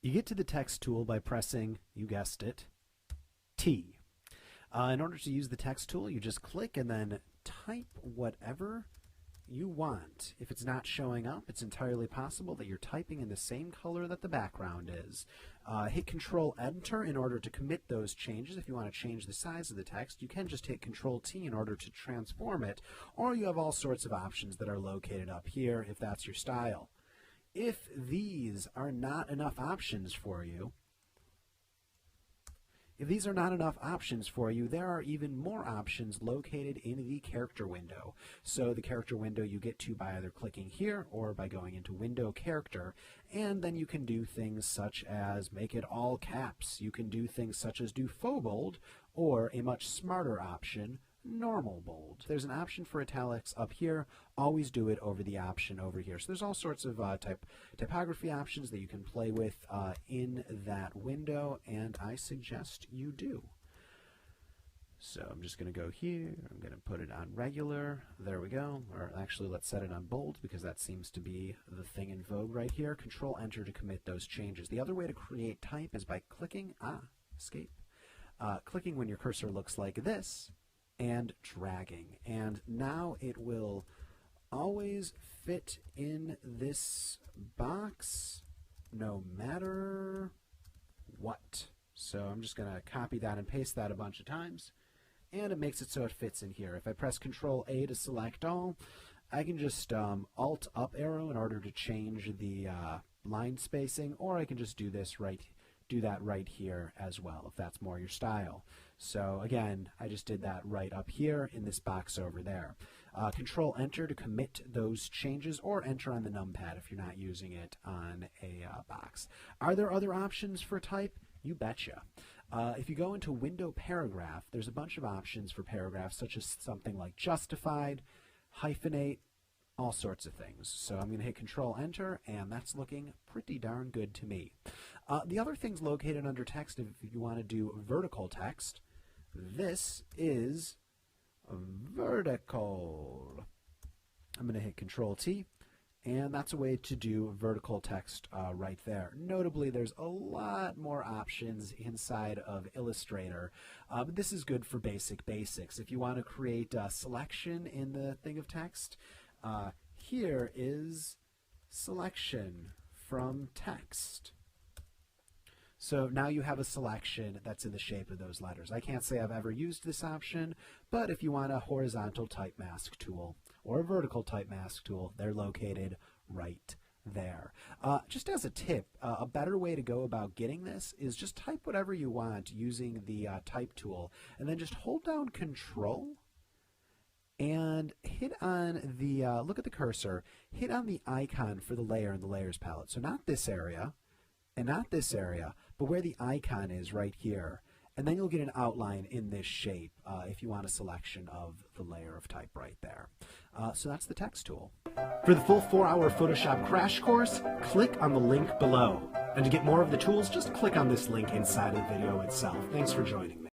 You get to the text tool by pressing, you guessed it, T. In order to use the text tool, you just click and then type whatever you want. If it's not showing up, it's entirely possible that you're typing in the same color that the background is. Hit Control Enter in order to commit those changes. If you want to change the size of the text, you can just hit Control T in order to transform it, or you have all sorts of options that are located up here if that's your style. If these are not enough options for you, there are even more options located in the character window. So the character window you get to by either clicking here or by going into Window Character, and then you can do things such as make it all caps. You can do things such as do faux bold, or a much smarter option, normal bold. There's an option for italics up here. Always do it over the option over here. So there's all sorts of typography options that you can play with in that window, and I suggest you do. So I'm just going to go here. I'm going to put it on regular. There we go. Or actually, let's set it on bold because that seems to be the thing in vogue right here. Control Enter to commit those changes. The other way to create type is by clicking, escape, clicking when your cursor looks like this, and dragging, and now it will always fit in this box no matter what. So I'm just going to copy that and paste that a bunch of times, and it makes it so it fits in here. If I press Control A to select all, I can just Alt up arrow in order to change the line spacing, or I can just do that right here as well if that's more your style. So again, I just did that right up here in this box over there. Control Enter to commit those changes, or enter on the numpad if you're not using it on a box. Are there other options for type? You betcha. If you go into Window Paragraph, there's a bunch of options for paragraphs, such as something like justified, hyphenate, all sorts of things. So I'm going to hit Control Enter, and that's looking pretty darn good to me. The other things located under text, if you want to do vertical text, this is vertical. I'm going to hit Control T, and that's a way to do vertical text right there. Notably, there's a lot more options inside of Illustrator, but this is good for basics. If you want to create a selection in the thing of text, here is selection from text. So now you have a selection that's in the shape of those letters. I can't say I've ever used this option, but if you want a horizontal type mask tool or a vertical type mask tool, they're located right there. Just as a tip, a better way to go about getting this is just type whatever you want using the type tool, and then just hold down Control and hit on the, look at the cursor, hit on the icon for the layer in the layers palette. So not this area, and not this area, but where the icon is right here. And then you'll get an outline in this shape if you want a selection of the layer of type right there. So that's the text tool. For the full 4-hour Photoshop crash course, click on the link below. And to get more of the tools, just click on this link inside of the video itself. Thanks for joining me.